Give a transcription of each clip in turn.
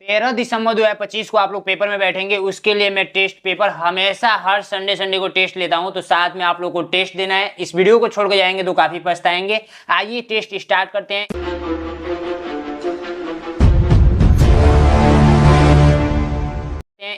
13 दिसंबर 2025 को आप लोग पेपर में बैठेंगे। उसके लिए मैं टेस्ट पेपर हमेशा हर संडे को टेस्ट लेता हूं, तो साथ में आप लोग को टेस्ट देना है। इस वीडियो को छोड़ के जाएंगे तो काफी पछताएंगे। आइए टेस्ट स्टार्ट करते हैं।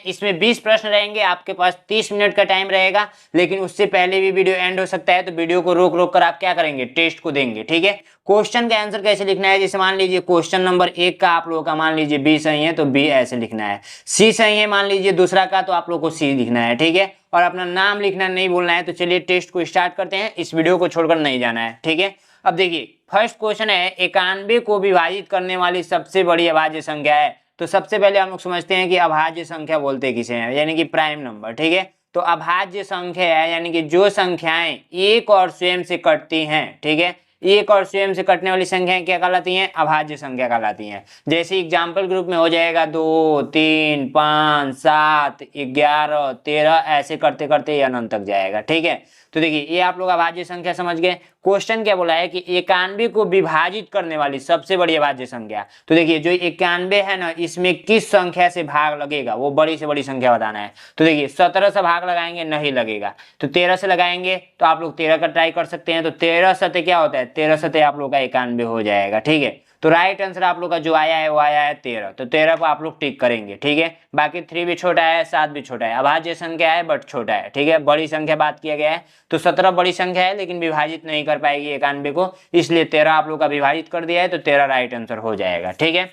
इसमें 20 प्रश्न रहेंगे, आपके पास 30 मिनट का टाइम रहेगा, लेकिन उससे पहले भी वीडियो एंड हो सकता है, तो वीडियो को रोक रोक कर आप क्या करेंगे, टेस्ट को देंगे। ठीक है, क्वेश्चन का आंसर कैसे लिखना है, जैसे मान लीजिए क्वेश्चन नंबर 1 का आप लोगों का मान लीजिए बी सही है तो बी ऐसे लिखना है, सी सही है मान लीजिए दूसरा का तो आप लोग को सी लिखना है। ठीक है, और अपना नाम लिखना नहीं भूलना है। तो चलिए टेस्ट को स्टार्ट करते हैं, इस वीडियो को छोड़कर नहीं जाना है। ठीक है, अब देखिए फर्स्ट क्वेश्चन है, 91 को विभाजित करने वाली सबसे बड़ी अभाज्य संख्या है। तो सबसे पहले हम लोग समझते हैं कि अभाज्य संख्या बोलते किसे हैं, यानी कि प्राइम नंबर। ठीक है, तो अभाज्य संख्या है यानी कि जो संख्याएं एक और स्वयं से कटती हैं। ठीक है, एक और स्वयं से कटने वाली संख्याएं क्या कहलाती हैं, अभाज्य संख्या कहलाती हैं। जैसे एग्जाम्पल ग्रुप में हो जाएगा 2, 3, 5, 7, 11, 13 ऐसे करते करते ये अनंत तक जाएगा। ठीक है, तो देखिए ये आप लोग अभाज्य संख्या समझ गए। क्वेश्चन क्या बोला है कि 91 को विभाजित करने वाली सबसे बड़ी अभाज्य संख्या। तो देखिए जो 91 है ना, इसमें किस संख्या से भाग लगेगा, वो बड़ी से बड़ी संख्या बताना है। तो देखिए 17 से भाग लगाएंगे नहीं लगेगा, तो 13 से लगाएंगे, तो आप लोग 13 का ट्राई कर सकते हैं। तो 13 सते क्या होता है, 13 सते आप लोग का 91 हो जाएगा। ठीक है, तो राइट आंसर आप लोग का जो आया है वो आया है 13। तो 13 को आप लोग टिक करेंगे। ठीक है, बाकी 3 भी छोटा है, 7 भी छोटा है, अभाज्य संख्या है बट छोटा है। ठीक है, बड़ी संख्या बात किया गया है, तो 17 बड़ी संख्या है लेकिन विभाजित नहीं कर पाएगी 91 को, इसलिए 13 आप लोग का विभाजित कर दिया है, तो 13 राइट आंसर हो जाएगा। ठीक है,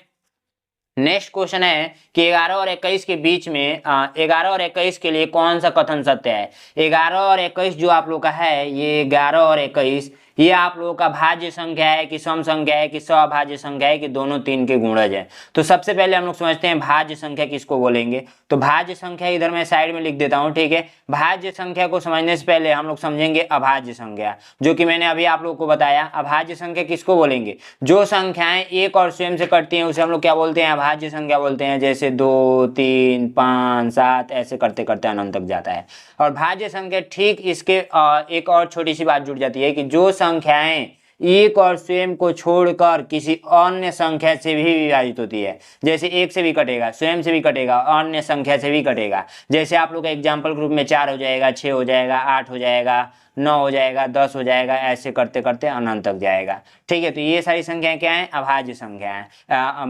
नेक्स्ट क्वेश्चन है कि 11 और 21 के बीच में 11 और 21 के लिए कौन सा कथन सत्य है। 11 और 21 जो आप लोग का है, ये 11 और 21 ये आप लोगों का भाज्य संख्या है कि सम संख्या है कि सभाज्य संख्या है कि दोनों तीन के गुणज है। तो सबसे पहले हम लोग समझते हैं भाज्य संख्या किसको बोलेंगे। तो भाज्य संख्या इधर मैं साइड में लिख देता हूँ। ठीक है, भाज्य संख्या को समझने से पहले हम लोग समझेंगे अभाज्य संख्या, जो कि मैंने अभी आप लोग को बताया। अभाज्य संख्या किसको बोलेंगे, जो संख्याएं एक और स्वयं से कटती हैं उसे हम लोग क्या बोलते हैं, अभाज्य संख्या बोलते हैं। जैसे 2, 3, 5, 7 ऐसे करते करते अनंत तक जाता है। और भाज्य संख्या ठीक इसके एक और छोटी सी बात जुड़ जाती है कि जो संख्याएं एक और स्वयं को छोड़कर किसी अन्य संख्या से भी विभाजित होती है। जैसे 1 से भी कटेगा, स्वयं से भी कटेगा, अन्य संख्या से भी कटेगा। जैसे आप लोग का एग्जाम्पल ग्रुप में 4 हो जाएगा, 6 हो जाएगा, 8 हो जाएगा, 9 हो जाएगा, 10 हो जाएगा, ऐसे करते करते अनंत तक जाएगा। ठीक है, तो ये सारी संख्याएं क्या हैं, अभाज्य संख्याएं,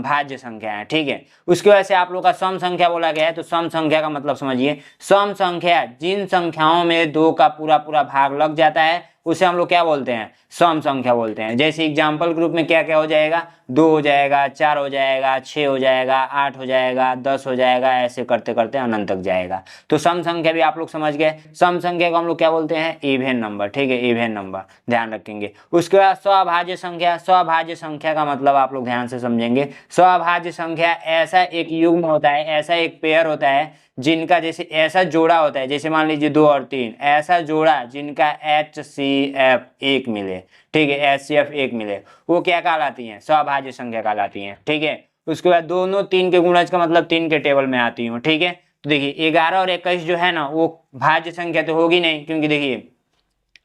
भाज्य संख्याएं। ठीक है, उसके वजह से आप लोग का सम संख्या बोला गया है। तो सम संख्या का मतलब समझिए, सम संख्या जिन संख्याओं में 2 का पूरा पूरा भाग लग जाता है उसे हम लोग क्या बोलते हैं, सम संख्या बोलते हैं। जैसे एग्जाम्पल ग्रुप में क्या क्या हो जाएगा, 2 हो जाएगा, 4 हो जाएगा, 6 हो जाएगा, 8 हो जाएगा, 10 हो जाएगा, ऐसे करते करते अनंत तक जाएगा। तो सम संख्या भी आप लोग समझ गए। सम संख्या को हम लोग क्या बोलते हैं, इवन नंबर। ठीक है, इवन नंबर ध्यान रखेंगे। उसके बाद सभाज्य संख्या। सभाज्य संख्या का मतलब आप लोग ध्यान से समझेंगे। सभाज्य संख्या ऐसा एक युग्म होता है, ऐसा एक पेयर होता है जिनका जैसे ऐसा जोड़ा होता है, जैसे मान लीजिए 2 और 3 ऐसा जोड़ा जिनका HCF 1 मिले। ठीक है, HCF 1 मिले, वो क्या कहलाती हैं, सभाज्य संख्या कहलाती हैं। ठीक है, उसके बाद दोनों 3 के गुणज का मतलब 3 के टेबल में आती हूँ। ठीक है, तो देखिए 11 और 21 जो है ना, वो भाज्य संख्या तो होगी नहीं, क्योंकि देखिए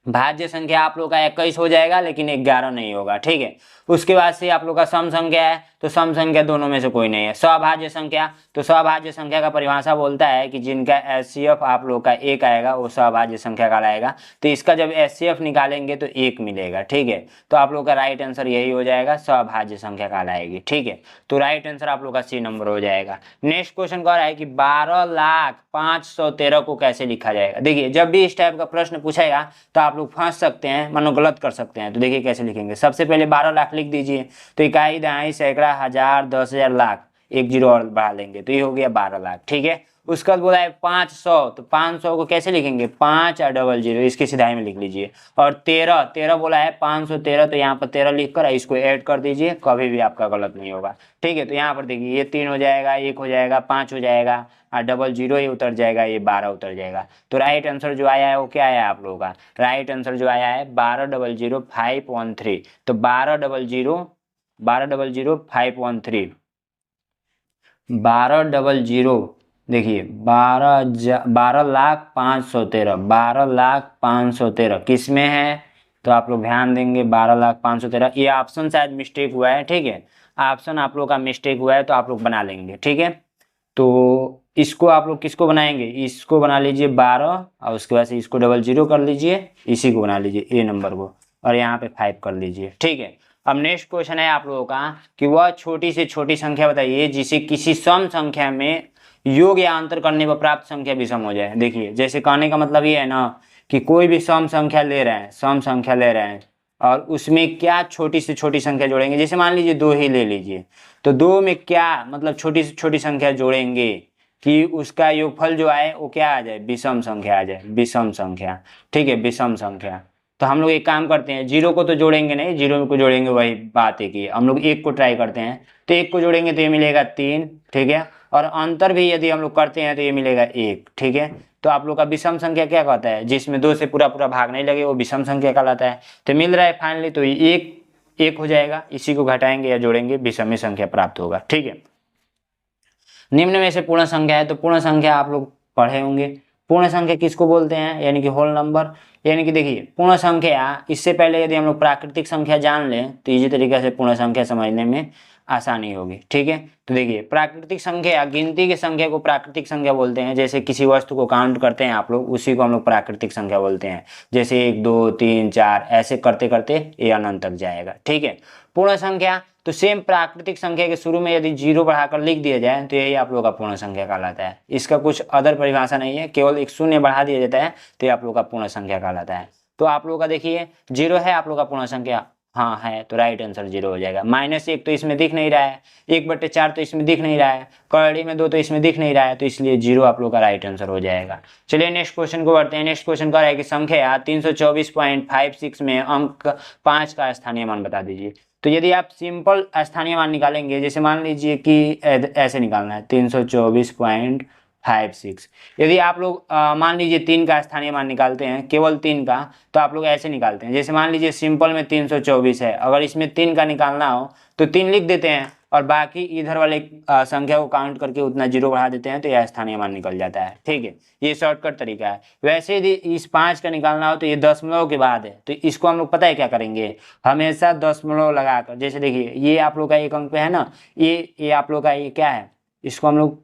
भाज्य संख्या आप लोग का 21 हो जाएगा लेकिन 11 नहीं होगा। ठीक है, उसके बाद से आप लोग का सम संख्या है, तो सम संख्या दोनों में से कोई नहीं है। सभाज्य संख्या, तो सभाज्य संख्या का परिभाषा बोलता है कि जिनका HCF आप लोग का 1 आएगा वो सभाज्य संख्या कहलाएगा। तो इसका जब HCF निकालेंगे तो 1 मिलेगा। ठीक है, तो आप लोग का राइट आंसर यही हो जाएगा, सभाज्य संख्या कहलाएगी। ठीक है, तो राइट आंसर आप लोग का C नंबर हो जाएगा। नेक्स्ट क्वेश्चन कह रहा है कि 12,513 को कैसे लिखा जाएगा। देखिए जब भी इस टाइप का प्रश्न पूछेगा तो आप लोग फंस सकते हैं, मानो गलत कर सकते हैं। तो देखिए कैसे लिखेंगे, सबसे पहले 12 लाख लिख दीजिए। तो इकाई, दहाई, सैकड़ा, हजार, 10,000, लाख, 1 जीरो और बढ़ा लेंगे तो ये हो गया 12 लाख। ठीक है, उसका बोला है 500, तो 500 को कैसे लिखेंगे, 5 और डबल जीरो, इसकी सिधाई में लिख लीजिए। और 13 बोला है 513, तो यहाँ पर 13 लिख कर इसको ऐड कर दीजिए, कभी भी आपका गलत नहीं होगा। ठीक है, तो यहाँ पर देखिए ये 3 हो जाएगा, 1 हो जाएगा, 5 हो जाएगा, और डबल जीरो ये उतर जाएगा, ये 12 उतर जाएगा। तो राइट आंसर जो आया है वो क्या आया आप लोगों का, राइट आंसर जो आया है 12,00513। तो 12,00513, 12,000, देखिए 12,513, 12,513 किस में है, तो आप लोग ध्यान देंगे 12,513, ये ऑप्शन शायद मिस्टेक हुआ है। ठीक है, ऑप्शन आप लोग का मिस्टेक हुआ है तो आप लोग बना लेंगे, ठीक है। तो इसको आप लोग किसको बनाएंगे, इसको बना लीजिए 12 और उसके बाद से इसको डबल जीरो कर लीजिए, इसी को बना लीजिए ए नंबर को, और यहाँ पे 5 कर लीजिए, ठीक है। अब नेक्स्ट क्वेश्चन है आप लोगों का कि वह छोटी से छोटी संख्या बताइए जिसे किसी सम संख्या में योग या अंतर करने पर प्राप्त संख्या विषम हो जाए। देखिए जैसे कहने का मतलब ये है ना कि कोई भी सम संख्या ले रहे हैं, सम संख्या ले रहे हैं और उसमें क्या छोटी से छोटी संख्या जोड़ेंगे, जैसे मान लीजिए 2 ही ले लीजिए, तो 2 में क्या मतलब छोटी से छोटी संख्या जोड़ेंगे कि उसका योगफल जो आए वो क्या आ जाए, विषम संख्या आ जाए, विषम संख्या, ठीक है, विषम संख्या। तो हम लोग एक काम करते हैं, जीरो को तो जोड़ेंगे नहीं, जीरो को जोड़ेंगे वही बात है कि हम लोग एक को ट्राई करते हैं, तो एक को जोड़ेंगे तो ये मिलेगा 3, ठीक है, और अंतर भी यदि हम लोग करते हैं तो ये मिलेगा 1, ठीक है। तो आप लोग का विषम संख्या क्या कहता है, जिसमें 2 से पूरा पूरा भाग नहीं लगे वो विषम संख्या कहलाता है। तो मिल रहा है फाइनली, तो ये एक हो जाएगा, इसी को घटाएंगे या जोड़ेंगे विषम संख्या प्राप्त होगा, ठीक है। निम्न में से पूर्ण संख्या है, तो पूर्ण संख्या आप लोग पढ़े होंगे। पूर्ण संख्या किसको बोलते हैं, यानी कि होल नंबर। यानी कि देखिए पूर्ण संख्या, इससे पहले यदि हम लोग प्राकृतिक संख्या जान लें तो इसी तरीके से पूर्ण संख्या समझने में आसानी होगी, ठीक है। तो देखिए प्राकृतिक संख्या, गिनती की संख्या को प्राकृतिक संख्या बोलते हैं। जैसे किसी वस्तु को काउंट करते हैं आप लोग, उसी को हम लोग प्राकृतिक संख्या बोलते हैं। जैसे 1 2 3 4 ऐसे करते करते ये अनंत तक जाएगा, ठीक है। पूर्ण संख्या तो सेम प्राकृतिक संख्या के शुरू में यदि 0 बढ़ाकर लिख दिया जाए तो यही आप लोग का पूर्ण संख्या कहलाता है। इसका कुछ अदर परिभाषा नहीं है, केवल एक शून्य बढ़ा दिया जाता है तो ये आप लोग का पूर्ण संख्या कहलाता है। तो आप लोग का देखिए 0 है आप लोग का पूर्ण संख्या, हाँ है, तो राइट आंसर 0 हो जाएगा। -1 तो इसमें दिख नहीं रहा है, 1/4 तो इसमें दिख नहीं रहा है, कड़ी में 2 तो इसमें दिख नहीं रहा है, तो इसलिए 0 आप लोग का राइट आंसर हो जाएगा। चलिए नेक्स्ट क्वेश्चन को बढ़ते हैं। नेक्स्ट क्वेश्चन कह रहा है कि संख्या 324.56 में अंक 5 का स्थानीय मान बता दीजिए। तो यदि आप सिंपल स्थानीय मान निकालेंगे, जैसे मान लीजिए कि ऐसे निकालना है 324.56, यदि आप लोग मान लीजिए 3 का स्थानीय मान निकालते हैं, केवल 3 का, तो आप लोग ऐसे निकालते हैं। जैसे मान लीजिए सिंपल में 324 है, अगर इसमें 3 का निकालना हो तो 3 लिख देते हैं और बाकी इधर वाले संख्या को काउंट करके उतना 0 बढ़ा देते हैं तो यह स्थानीय मान निकल जाता है, ठीक है। ये शॉर्टकट तरीका है। वैसे यदि इस 5 का निकालना हो तो ये दशमलव के बाद है, तो इसको हम लोग पता है क्या करेंगे, हमेशा दशमलव लगाकर, जैसे देखिए ये आप लोग का एक अंक पे है ना, ये आप लोग का ये क्या है, इसको हम लोग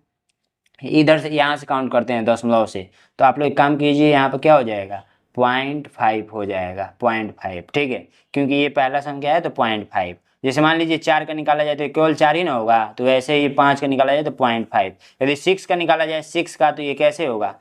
इधर से यहाँ से काउंट करते हैं दशमलव से, तो आप लोग एक काम कीजिए, यहाँ पर क्या हो जाएगा 0.5 हो जाएगा, 0.5, ठीक है, क्योंकि ये पहला संख्या है तो 0.5। जैसे मान लीजिए 4 का निकाला जाए तो केवल 4 ही ना होगा, तो वैसे ही 5 का निकाला जाए तो 0.5। यदि 6 का निकाला जाए 6 का, तो ये कैसे होगा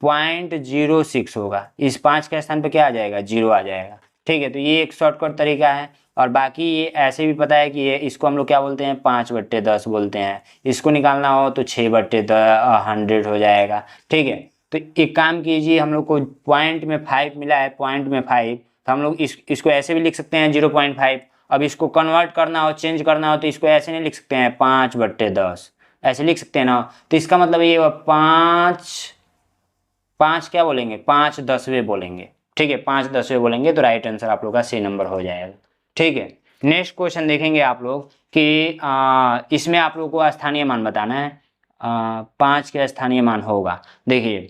0.06 होगा, इस 5 के स्थान पे क्या आ जाएगा 0 आ जाएगा, ठीक है। तो ये एक शॉर्टकट तरीका है। और बाकी ये ऐसे भी पता है कि ये इसको हम लोग क्या बोलते हैं 5/10 बोलते हैं। इसको निकालना हो तो 6/100 हो जाएगा, ठीक है। तो एक काम कीजिए, हम लोग को पॉइंट में 5 मिला है, पॉइंट में 5, तो हम लोग इसको ऐसे भी लिख सकते हैं 0.5। अब इसको कन्वर्ट करना हो, चेंज करना हो, तो इसको ऐसे नहीं लिख सकते हैं 5/10, ऐसे लिख सकते हैं ना। तो इसका मतलब ये 5 क्या बोलेंगे 5/10 बोलेंगे, ठीक है, 5/10 बोलेंगे, तो राइट आंसर आप लोग का C नंबर हो जाएगा, ठीक है। नेक्स्ट क्वेश्चन देखेंगे आप लोग कि इसमें आप लोग को स्थानीय मान बताना है। 5 के स्थानीय मान होगा, देखिए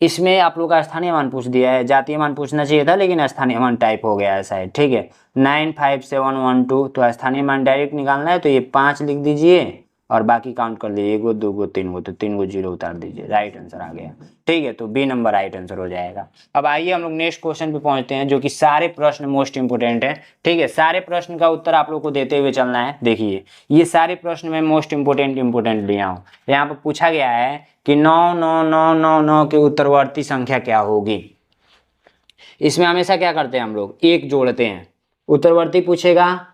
इसमें आप लोग का स्थानीय मान पूछ दिया है, जातीय मान पूछना चाहिए था लेकिन स्थानीय मान टाइप हो गया है शायद, ठीक है। 95712, तो स्थानीय मान डायरेक्ट निकालना है तो ये 5 लिख दीजिए और बाकी काउंट कर लीजिए, 1 2 3 तो 3 0 उतार दीजिए, राइट आंसर आ गया, ठीक है। तो B नंबर राइट आंसर हो जाएगा। अब आइए हम लोग नेक्स्ट क्वेश्चन पे पहुंचते हैं, जो कि सारे प्रश्न मोस्ट इंपोर्टेंट है, ठीक है। सारे प्रश्न का उत्तर आप लोग को देते हुए चलना है। देखिए ये सारे प्रश्न में मोस्ट इंपोर्टेंट लिया हूँ। यहाँ पर पूछा गया है कि 9 के उत्तरवर्ती संख्या क्या होगी। इसमें हमेशा क्या करते हैं हम लोग, एक जोड़ते हैं। उत्तरवर्ती पूछेगा,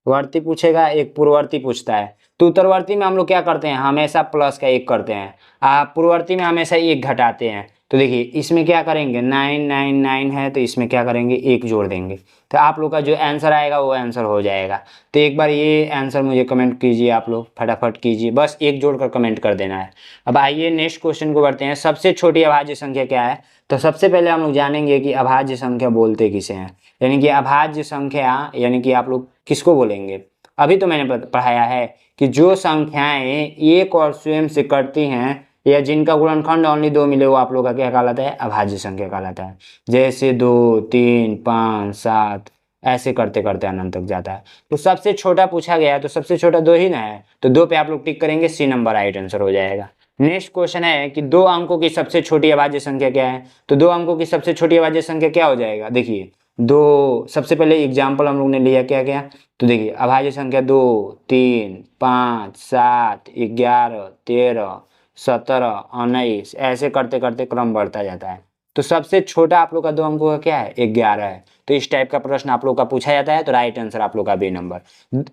वर्ती पूछेगा, एक पूर्ववर्ती पूछता है, तो उत्तरवर्ती में हम लोग क्या करते हैं, हमेशा प्लस का 1 करते हैं, पूर्ववर्ती में हमेशा 1 घटाते हैं। तो देखिए इसमें क्या करेंगे 999 है, तो इसमें क्या करेंगे 1 जोड़ देंगे, तो आप लोग का जो आंसर आएगा वो आंसर हो जाएगा। तो एक बार ये आंसर मुझे कमेंट कीजिए, आप लोग फटाफट कीजिए, बस 1 जोड़कर कमेंट कर देना है। अब आइए नेक्स्ट क्वेश्चन को बढ़ते हैं। सबसे छोटी अभाज्य संख्या क्या है, तो सबसे पहले हम लोग जानेंगे कि अभाज्य संख्या बोलते किसे हैं, यानी कि अभाज्य संख्या यानी कि आप लोग किसको बोलेंगे। अभी तो मैंने पढ़ाया है कि जो संख्याएं एक और स्वयं से कटती हैं या जिनका गुणनखंड ओनली 2 मिले, वो आप लोग का क्या कहलाता है, अभाज्य संख्या कहलाता है। जैसे 2 3 5 7 ऐसे करते करते अनंत तक जाता है। तो सबसे छोटा पूछा गया है तो सबसे छोटा 2 ही ना है, तो 2 पे आप लोग टिक करेंगे, सी नंबर राइट आंसर हो जाएगा। नेक्स्ट क्वेश्चन है कि 2 अंकों की सबसे छोटी अभाज्य संख्या क्या है। तो 2 अंकों की सबसे छोटी अभाज्य संख्या क्या हो जाएगा, देखिए दो, सबसे पहले एग्जाम्पल हम लोग ने लिया क्या क्या, तो देखिए अभाज्य संख्या 2, 3, 5, 7, 11, 13, 17, 19, ऐसे करते करते क्रम बढ़ता जाता है। तो सबसे छोटा आप लोग का 2 अंकों का क्या है, 11 है। तो इस टाइप का प्रश्न आप लोग का पूछा जाता है तो राइट आंसर आप लोग का बी नंबर।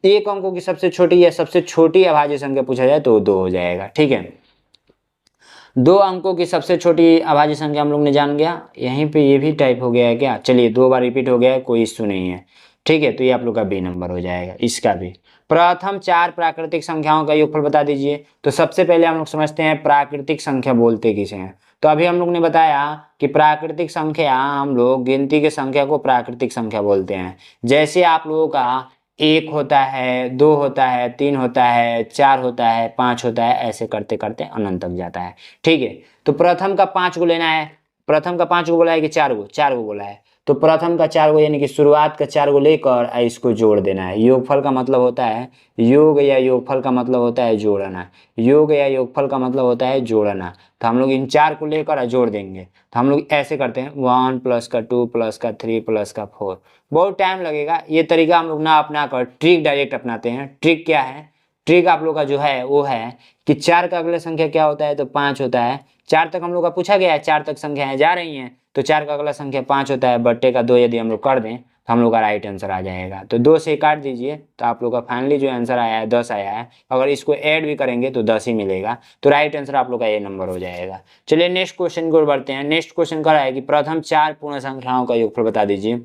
1 अंकों की सबसे छोटी या सबसे छोटी अभाज्य संख्या पूछा जाए तो 2 हो जाएगा। ठीक है, 2 अंकों की सबसे छोटी अभाज्य संख्या हम लोग ने जान गया। यहीं पे ये भी टाइप हो गया है क्या, चलिए 2 बार रिपीट हो गया है, कोई इश्यू नहीं है। ठीक है, तो ये आप लोग का बी नंबर हो जाएगा, इसका भी। प्रथम 4 प्राकृतिक संख्याओं का योगफल बता दीजिए। तो सबसे पहले हम लोग समझते हैं प्राकृतिक संख्या बोलते किसे हैं। तो अभी हम लोग ने बताया कि प्राकृतिक संख्या, हम लोग गिनती के संख्या को प्राकृतिक संख्या बोलते हैं। जैसे आप लोगों का 1 होता है, 2 होता है, 3 होता है, 4 होता है, 5 होता है, ऐसे करते करते अनंत तक जाता है। ठीक है, तो प्रथम का 5 को लेना है। प्रथम का 5 को बोला है कि 4 को, 4 को बोला है। तो प्रथम का 4 को यानी कि शुरुआत का 4 को लेकर इसको जोड़ देना है। योगफल का मतलब होता है, योग या योगफल का मतलब होता है जोड़ना। योग या योगफल का मतलब होता है जोड़ना। तो हम लोग इन 4 को लेकर जोड़ देंगे। तो हम लोग ऐसे करते हैं 1 प्लस का 2 प्लस का 3 प्लस का 4। बहुत टाइम लगेगा, ये तरीका हम लोग ना अपना कर ट्रिक डायरेक्ट अपनाते हैं। ट्रिक क्या है, ट्रिक आप लोग का जो है वो है कि 4 का अगला संख्या क्या होता है, तो 5 होता है। 4 तक हम लोग का पूछा गया है, 4 तक संख्याएं जा रही हैं, तो 4 का अगला संख्या 5 होता है, बट्टे का 2 यदि हम लोग कर दें तो हम लोग का राइट आंसर आ जाएगा। तो 2 से काट दीजिए तो आप लोग का फाइनली जो आंसर आया है 10 आया है। अगर इसको ऐड भी करेंगे तो 10 ही मिलेगा। तो राइट आंसर आप लोग का ये नंबर हो जाएगा। चलिए नेक्स्ट क्वेश्चन की ओर बढ़ते हैं। नेक्स्ट क्वेश्चन क्या है कि प्रथम 4 पूर्ण संख्याओं का योगफल बता दीजिए।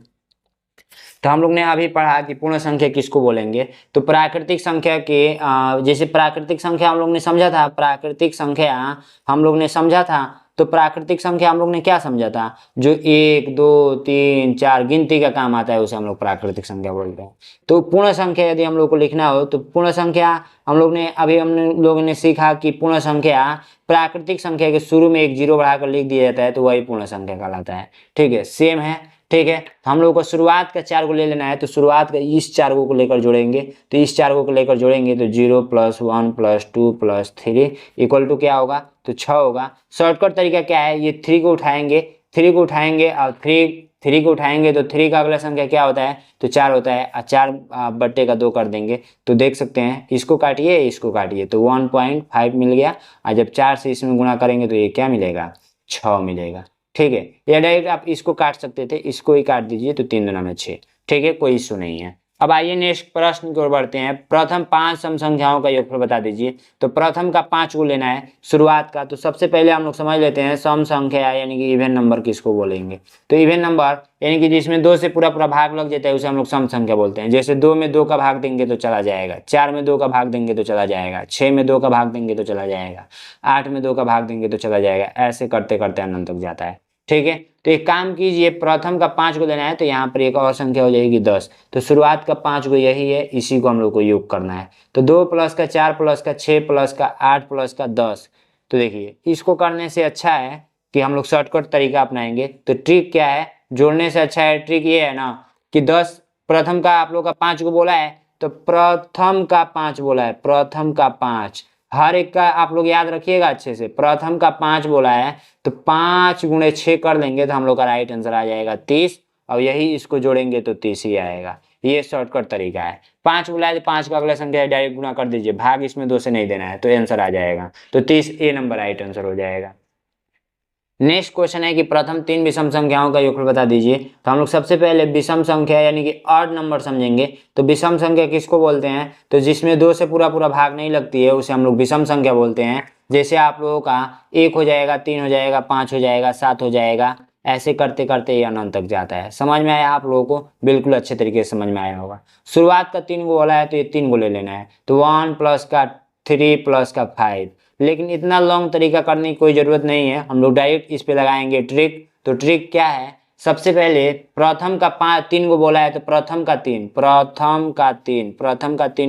तो हम लोग ने अभी पढ़ा कि पूर्ण संख्या किसको बोलेंगे। तो प्राकृतिक संख्या के जैसे प्राकृतिक संख्या हम लोग ने समझा था, प्राकृतिक संख्या हम लोग ने समझा था। तो प्राकृतिक संख्या हम लोग ने क्या समझा था, जो 1, 2, 3, 4 गिनती का काम आता है उसे हम लोग प्राकृतिक संख्या बोलते हैं। तो पूर्ण संख्या यदि हम लोग को लिखना हो तो पूर्ण संख्या हम लोग ने अभी लोगों ने सीखा कि पूर्ण संख्या प्राकृतिक संख्या के शुरू में एक 0 बढ़ाकर लिख दिया जाता है तो वही पूर्ण संख्या कहलाता है। ठीक है, सेम है। ठीक है, तो हम लोग को शुरुआत का 4 को ले लेना है। तो शुरुआत का इस 4 को लेकर जोड़ेंगे, तो इस 4 को लेकर जोड़ेंगे तो 0 + 1 + 2 + 3 इक्वल टू क्या होगा, तो 6 होगा। शॉर्टकट तरीका क्या है, ये 3 को उठाएंगे, 3 को उठाएंगे और 3 को उठाएंगे तो 3 का अगला संख्या क्या होता है, तो 4 होता है। और 4 बट्टे का 2 कर देंगे तो देख सकते हैं, इसको काटिए इसको काटिए तो 1.5 मिल गया। और जब 4 से इसमें गुणा करेंगे तो ये क्या मिलेगा, 6 मिलेगा। ठीक है, या डायरेक्ट आप इसको काट सकते थे, इसको ही काट दीजिए तो 3 दूना में 6। ठीक है, कोई इशू नहीं है। अब आइए नेक्स्ट प्रश्न की ओर बढ़ते हैं। प्रथम 5 सम संख्याओं का योगफल बता दीजिए। तो प्रथम का 5 को लेना है शुरुआत का। तो सबसे पहले हम लोग समझ लेते हैं सम संख्या यानी कि इवन नंबर किसको बोलेंगे। तो इवन नंबर यानी कि जिसमें 2 से पूरा पूरा भाग लग जाता है उसे हम लोग सम संख्या बोलते हैं। जैसे 2 में 2 का भाग देंगे तो चला जाएगा, 4 में 2 का भाग देंगे तो चला जाएगा, 6 में 2 का भाग देंगे तो चला जाएगा, 8 में 2 का भाग देंगे तो चला जाएगा। ऐसे करते करते अनंत तक जाता है। ठीक है, तो एक काम कीजिए, प्रथम का 5 को लेना है तो यहाँ पर एक और संख्या हो जाएगी 10। तो शुरुआत का 5 को यही है, इसी को हम लोग को योग करना है। तो 2 + का 4 + का 6 + का 8 + का 10। तो देखिए इसको करने से अच्छा है कि हम लोग शॉर्टकट तरीका अपनाएंगे। तो ट्रिक क्या है, जोड़ने से अच्छा है ट्रिक ये है ना कि 10 प्रथम का आप लोग का 5 को बोला है तो प्रथम का 5 बोला है, प्रथम का 5 हर एक का आप लोग याद रखिएगा अच्छे से। प्रथम का 5 बोला है तो 5 × 6 कर देंगे तो हम लोग का राइट आंसर आ जाएगा 30। और यही इसको जोड़ेंगे तो 30 ही आएगा। ये शॉर्टकट तरीका है। 5 बोला है तो 5 का अगला संख्या डायरेक्ट गुणा कर दीजिए, भाग इसमें 2 से नहीं देना है तो आंसर आ जाएगा। तो 30 ए नंबर राइट आंसर हो जाएगा। नेक्स्ट क्वेश्चन है कि प्रथम 3 विषम संख्याओं का योगफल बता दीजिए। तो हम लोग सबसे पहले विषम संख्या यानी कि ऑड नंबर समझेंगे। तो विषम संख्या किसको बोलते हैं, तो जिसमें 2 से पूरा पूरा भाग नहीं लगती है उसे हम लोग विषम संख्या बोलते हैं। जैसे आप लोगों का 1 हो जाएगा, 3 हो जाएगा, 5 हो जाएगा, 7 हो जाएगा, ऐसे करते करते ये अनंत तक जाता है। समझ में आया आप लोगों को, बिल्कुल अच्छे तरीके से समझ में आया होगा। शुरुआत का 3 को बोला है तो ये 3 को ले लेना है। तो 1 + का 3 + का 5। लेकिन इतना लॉन्ग तरीका करने की कोई ज़रूरत नहीं है, हम लोग डायरेक्ट इस पे लगाएंगे ट्रिक। तो ट्रिक क्या है, सबसे पहले प्रथम का 3 को बोला है तो प्रथम का 3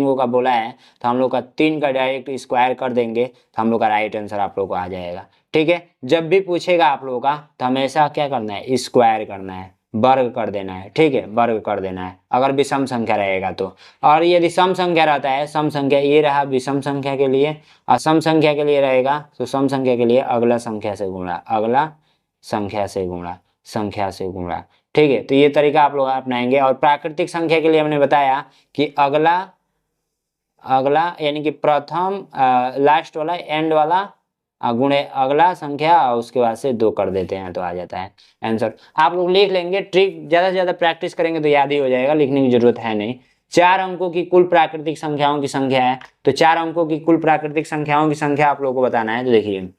को का बोला है तो हम लोग का 3 का डायरेक्ट स्क्वायर कर देंगे तो हम लोग का राइट आंसर आप लोग को आ जाएगा। ठीक है, जब भी पूछेगा आप लोगों का तो हमेशा क्या करना है, स्क्वायर करना है। वर्ग कर देना है, ठीक है, वर्ग कर देना है अगर विषम संख्या रहेगा तो। और यदि सम संख्या रहता है, सम संख्या ये रहा विषम संख्या के लिए, और सम संख्या के लिए रहेगा तो सम संख्या के लिए अगला संख्या से गुणा, अगला संख्या से गुणा, संख्या से गुणा, ठीक है। तो ये तरीका आप लोग अपनाएंगे। और प्राकृतिक संख्या के लिए हमने बताया कि अगला यानी कि प्रथम लास्ट वाला एंड वाला गुणे अगला संख्या और उसके बाद से 2 कर देते हैं तो आ जाता है आंसर। आप लोग लिख लेंगे, ट्रिक ज़्यादा से ज़्यादा प्रैक्टिस करेंगे तो याद ही हो जाएगा, लिखने की जरूरत है नहीं। 4 अंकों की कुल प्राकृतिक संख्याओं की संख्या है, तो 4 अंकों की कुल प्राकृतिक संख्याओं की संख्या आप लोगों को बताना है। तो देखिए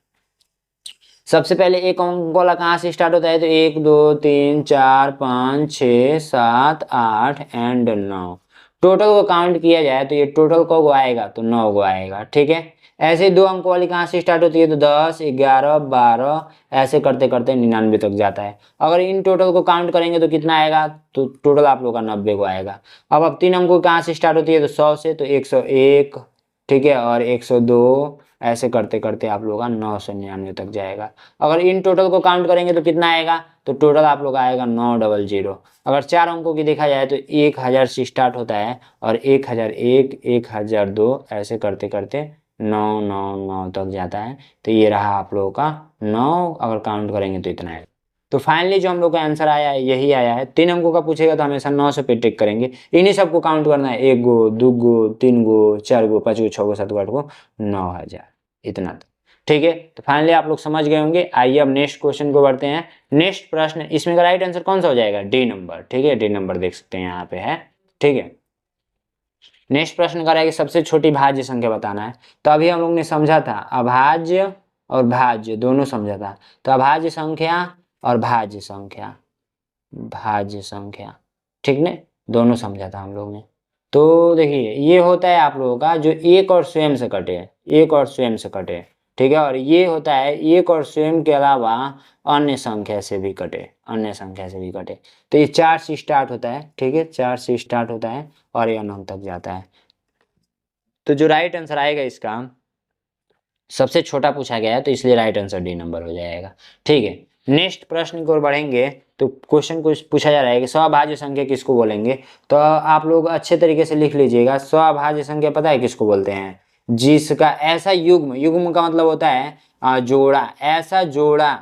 सबसे पहले एक अंक वाला कहाँ से स्टार्ट होता है, तो 1 2 3 4 5 6 7 8 एंड 9। टोटल को काउंट किया जाए तो ये टोटल को आएगा तो 9 को आएगा, ठीक है। ऐसे ही 2 अंकों वाली कहाँ से स्टार्ट होती है, तो 10 11 12 ऐसे करते करते 99 तक जाता है। अगर इन टोटल को काउंट करेंगे तो कितना आएगा, तो टोटल आप लोग का 90 को आएगा। अब 3 अंकों कहाँ से स्टार्ट होती है, तो 100 से, तो 101, ठीक है, और 102 ऐसे करते करते आप लोग का 999 तक जाएगा। अगर इन टोटल को काउंट करेंगे तो कितना आएगा, तो टोटल आप लोग आएगा 900। अगर 4 अंकों की देखा जाए तो 1000 से स्टार्ट होता है और 1001 1002 ऐसे करते करते 999 तक जाता है। तो ये रहा आप लोगों का 9, अगर काउंट करेंगे तो इतना है। तो फाइनली जो हम लोग का आंसर आया है यही आया है। 3 अंकों का पूछेगा तो हमेशा 9 से पे टिक करेंगे, इन्हीं सबको काउंट करना है, 1 गो 2 गो 3 गो 4 गो 5 गो 6 गो 7 गो 8 गो 9000 इतना तो, ठीक है। तो फाइनली आप लोग समझ गए होंगे। आइए अब नेक्स्ट क्वेश्चन को बढ़ते हैं। नेक्स्ट प्रश्न, इसमें का राइट आंसर कौन सा हो जाएगा, डी नंबर, ठीक है, डी नंबर देख सकते हैं यहाँ पे है, ठीक है। नेक्स्ट प्रश्न का रहेगा सबसे छोटी भाज्य संख्या बताना है। तो अभी हम लोग ने समझा था अभाज्य और भाज्य दोनों समझा था, तो अभाज्य संख्या और भाज्य संख्या, भाज्य संख्या, ठीक ने, दोनों समझा था हम लोग ने। तो देखिए ये होता है आप लोगों का जो एक और स्वयं से कटे, एक और स्वयं से कटे, ठीक है। और ये होता है एक और स्वयं के अलावा अन्य संख्या से भी कटे, अन्य संख्या से भी कटे। तो ये 4 से स्टार्ट होता है, ठीक है, 4 से स्टार्ट होता है और ये 9 तक जाता है। तो जो राइट आंसर आएगा इसका, सबसे छोटा पूछा गया है तो इसलिए राइट आंसर डी नंबर हो जाएगा, ठीक है। नेक्स्ट प्रश्न की ओर बढ़ेंगे। तो क्वेश्चन को पूछा जा रहा है कि स्वभाज्य संख्या किसको बोलेंगे, तो आप लोग अच्छे तरीके से लिख लीजिएगा। स्वभाज्य संख्या पता है किसको बोलते हैं, जिसका ऐसा युग्म, युग्म का मतलब होता है जोड़ा, ऐसा जोड़ा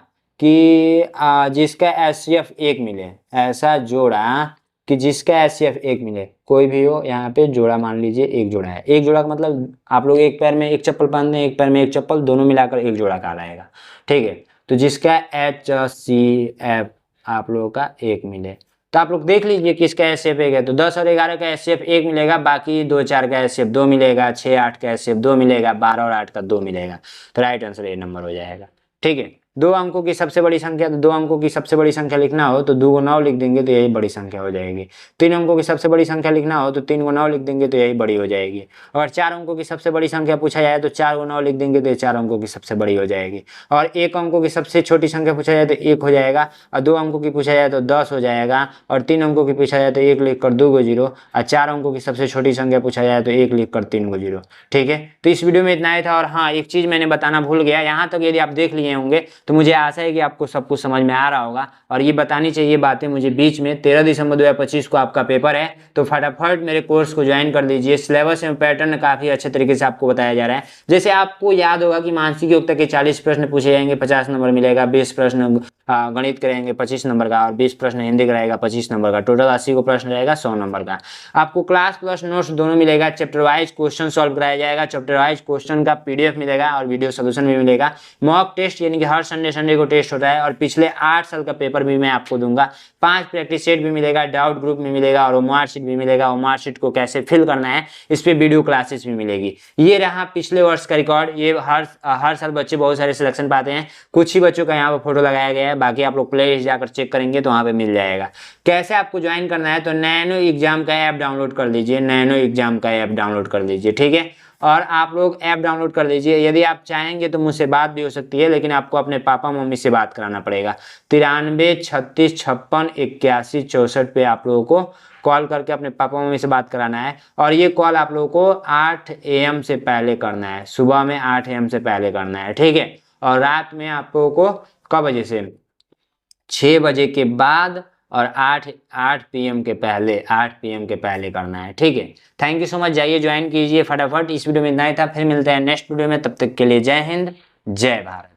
कि जिसका एचसीएफ 1 मिले, ऐसा जोड़ा कि जिसका एचसीएफ 1 मिले, कोई भी हो, यहाँ पे जोड़ा मान लीजिए एक जोड़ा है। एक जोड़ा का मतलब आप लोग एक पैर में एक चप्पल पहनते हैं, एक पैर में एक चप्पल, दोनों मिलाकर एक जोड़ा कहलाएगा, ठीक है। तो जिसका एचसीएफ आप लोगों का 1 मिले, तो आप लोग देख लीजिए किसका एचसीएफ 1 है, तो 10 और 11 का एचसीएफ 1 मिलेगा, बाकी 2 4 का एचसीएफ 2 मिलेगा, 6 8 का एचसीएफ 2 मिलेगा, 12 और 8 का 2 मिलेगा। तो राइट आंसर ए नंबर हो जाएगा, ठीक है। 2 अंकों की सबसे बड़ी संख्या, तो 2 अंकों की सबसे बड़ी संख्या लिखना हो तो 2 को 9 लिख देंगे तो यही बड़ी संख्या हो जाएगी। 3 अंकों की सबसे बड़ी संख्या लिखना हो तो 3 को 9 लिख देंगे तो यही बड़ी हो जाएगी। अगर 4 अंकों की सबसे बड़ी संख्या पूछा जाए तो 4 को 9 लिख देंगे तो 4 अंकों की सबसे बड़ी हो जाएगी। और 1 अंकों की सबसे छोटी संख्या पूछा जाए तो 1 हो जाएगा, और 2 अंकों की पूछा जाए तो 10 हो जाएगा, और 3 अंकों की पूछा जाए तो 1 लिख कर 2 को 0, और 4 अंकों की सबसे छोटी संख्या पूछा जाए तो 1 लिख कर 3 को 0, ठीक है। तो इस वीडियो में इतना ही था। और हाँ, एक चीज़ मैंने बताना भूल गया, यहाँ तक यदि आप देख लिए होंगे तो मुझे आशा है कि आपको सब कुछ समझ में आ रहा होगा। और ये बतानी चाहिए बातें मुझे बीच में। 13 दिसंबर 2025 को आपका पेपर है, तो फटाफट मेरे कोर्स को ज्वाइन कर दीजिए। सिलेबस में पैटर्न काफ़ी अच्छे तरीके से आपको बताया जा रहा है। जैसे आपको याद होगा कि मानसिक योग्यता के 40 प्रश्न पूछे जाएंगे, 50 नंबर मिलेगा, 20 प्रश्न गणित करेंगे 25 नंबर का, और 20 प्रश्न हिंदी कराएगा 25 नंबर का, टोटल 80 को प्रश्न रहेगा 100 नंबर का। आपको क्लास प्लस नोट्स दोनों मिलेगा, चैप्टर वाइज क्वेश्चन सॉल्व कराया जाएगा, चैप्टर वाइज क्वेश्चन का पीडीएफ मिलेगा और वीडियो सोल्यूशन भी मिलेगा। मॉक टेस्ट यानी कि हर संडे को टेस्ट होता है, और पिछले 8 साल का पेपर भी मैं आपको दूंगा। 5 प्रैक्टिस सेट भी मिलेगा, डाउट ग्रुप भी मिलेगा, और मार्क शीट भी मिलेगा। और मार्क शीट को कैसे फिल करना है इस पे वीडियो क्लासेस भी मिलेगी। ये रहा पिछले वर्ष का रिकॉर्ड। ये हर साल बच्चे बहुत सारे सिलेक्शन पाते हैं, कुछ ही बच्चों का यहाँ पर फोटो लगाया गया है, बाकी आप लोग प्ले लिस्ट जाकर चेक करेंगे तो वहाँ पे मिल जाएगा। कैसे आपको ज्वाइन करना है, तो नैनो एग्जाम का ऐप डाउनलोड कर लीजिए, नैनो एग्जाम का ऐप डाउनलोड कर लीजिए, ठीक है। और आप लोग ऐप डाउनलोड कर लीजिए। यदि आप चाहेंगे तो मुझसे बात भी हो सकती है, लेकिन आपको अपने पापा मम्मी से बात कराना पड़ेगा। 93 36 56 81 64 पे आप लोगों को कॉल करके अपने पापा मम्मी से बात कराना है। और ये कॉल आप लोगों को 8 AM से पहले करना है, सुबह में 8 AM से पहले करना है, ठीक है। और रात में आप लोगों को कब बजे से, 6 बजे के बाद और 8 PM के पहले करना है, ठीक है। थैंक यू सो मच, जाइए ज्वाइन कीजिए फटाफट। इस वीडियो में इतना ही था, फिर मिलते हैं नेक्स्ट वीडियो में, तब तक के लिए जय हिंद जय भारत।